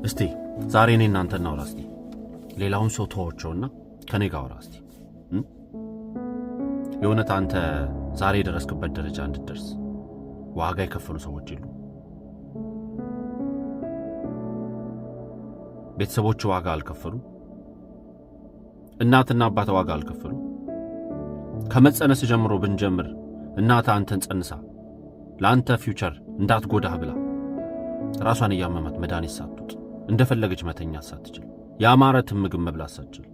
እስቲ ዛሬ እኔ እናንተ እናውራ እስቲ ሌላውን ሰው ተወውና ከኔ ጋር አውራ እስቲ የእውነት አንተ ዛሬ የደረስክበት ደረጃ እንድትደርስ ዋጋ የከፈሉ ሰዎች ይሉ ቤተሰቦች ዋጋ አልከፈሉ እናትና አባት ዋጋ አልከፈሉ ከመጸነስ ጀምሮ ብንጀምር እናታ አንተን ጸንሳ ለአንተ ፊውቸር እንዳትጎዳህ ብላ ራሷን ያመማት መድኃኒት ሳትውጥ እንደፈለገች መተኛት ሳትችል ያማረትን ምግብ መብላት ሳትችል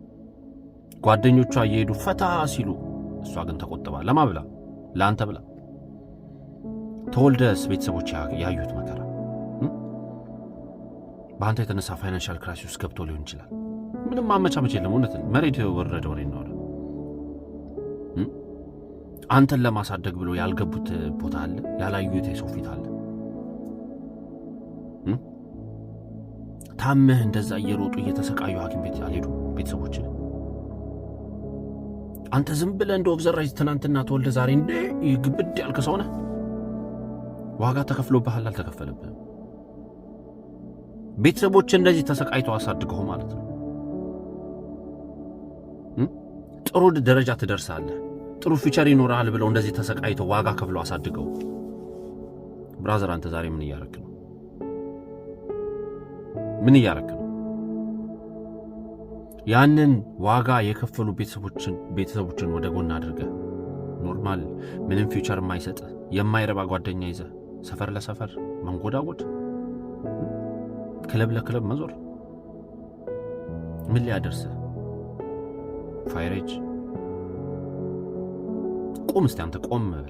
ጓደኞቿ እየሄዱ ፈታ ሲሉ እሷ ግን ተቆጥባ ለማ ብላ ለአንተ ብላ ተወልደስ ቤተሰቦች ያዩት መከራ በአንተ የተነሳ ፋይናንሻል ክራይሲስ ገብቶ ሊሆን ይችላል። ምንም ማመቻመች የለም። እውነት መሬት ወረደ ወሬ ነው። አንተን ለማሳደግ ብሎ ያልገቡት ቦታ አለ፣ ያላዩት የሰው ፊት አለ። ታመህ እንደዛ እየሮጡ እየተሰቃዩ ሐኪም ቤት ያልሄዱ ቤተሰቦች አንተ ዝም ብለህ እንደ ኦብዘርቫይዝ ትናንትና ተወልደ ዛሬ እንደ ይግብድ ያልከ ሰው ነህ። ዋጋ ተከፍሎብሃል አልተከፈለብህም። ቤተሰቦች እንደዚህ ተሰቃይተው አሳድገው ማለት ነው ጥሩ ደረጃ ትደርሳለህ ጥሩ ፊቸር ይኖርሃል ብለው እንደዚህ ተሰቃይተው ዋጋ ከፍለው አሳድገው ብራዘር አንተ ዛሬ ምን እያረክ ነው? ምን እያረክ ነው? ያንን ዋጋ የከፈሉ ቤተሰቦችን ወደ ጎን አድርገህ ኖርማል ምንም ፊውቸር የማይሰጥ የማይረባ ጓደኛ ይዘህ ሰፈር ለሰፈር መንጎዳጎድ ክለብ ለክለብ መዞር ምን ሊያደርስ? ፋይሬጅ ቆም እስቲ አንተ ቆም በል።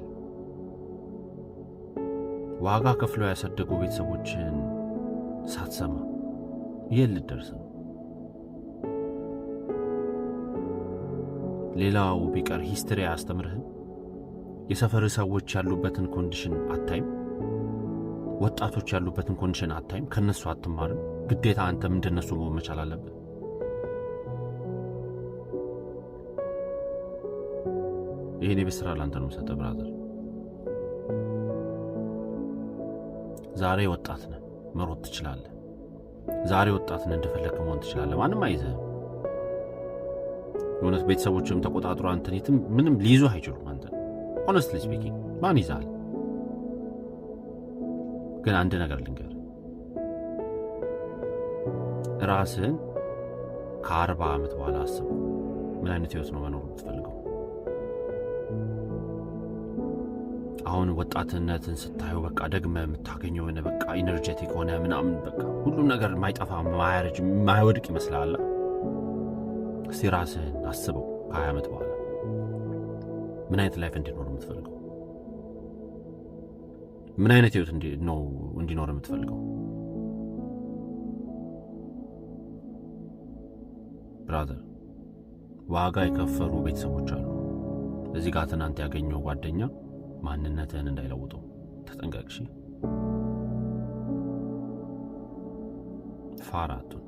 ዋጋ ከፍለው ያሳደጉ ቤተሰቦችን ሳትሰማ የት ልትደርስ ነው? ሌላው ቢቀር ሂስትሪ አስተምርህን የሰፈር ሰዎች ያሉበትን ኮንዲሽን አታይም? ወጣቶች ያሉበትን ኮንዲሽን አታይም? ከነሱ አትማርም? ግዴታ አንተም እንደነሱ መሆን መቻል አለብህ። ይሄኔ በስራ ላንተ ነው ሰጠ ብራዘር። ዛሬ ወጣት ነህ፣ መሮጥ ትችላለህ። ዛሬ ወጣት ነህ፣ እንደፈለክ መሆን ትችላለህ። ማንም አይዘህም። የሆነት ቤተሰቦችም ተቆጣጥሮ አንተን ምንም ሊይዙ አይችሉም። አንተ ሆነስትሊ ስፒኪንግ ማን ይዛል? ግን አንድ ነገር ልንገር፣ ራስህን ከ40 ዓመት በኋላ አስብ። ምን አይነት ህይወት ነው መኖር የምትፈልገው? አሁን ወጣትነትን ስታየው በቃ ደግመህ የምታገኘው የሆነ በቃ ኢነርጄቲክ ሆነ ምናምን በቃ ሁሉም ነገር ማይጠፋ ማያረጅ ማይወድቅ ይመስላል። እስቲ ራስህን አስበው ከ20 ዓመት በኋላ ምን አይነት ላይፍ እንዲኖር የምትፈልገው? ምን አይነት ህይወት እንዲኖር የምትፈልገው? ብራዘር ዋጋ የከፈሉ ቤተሰቦች አሉ። እዚህ ጋር ትናንት ያገኘው ጓደኛ ማንነትህን እንዳይለውጠው ተጠንቀቅ። ፋራቱን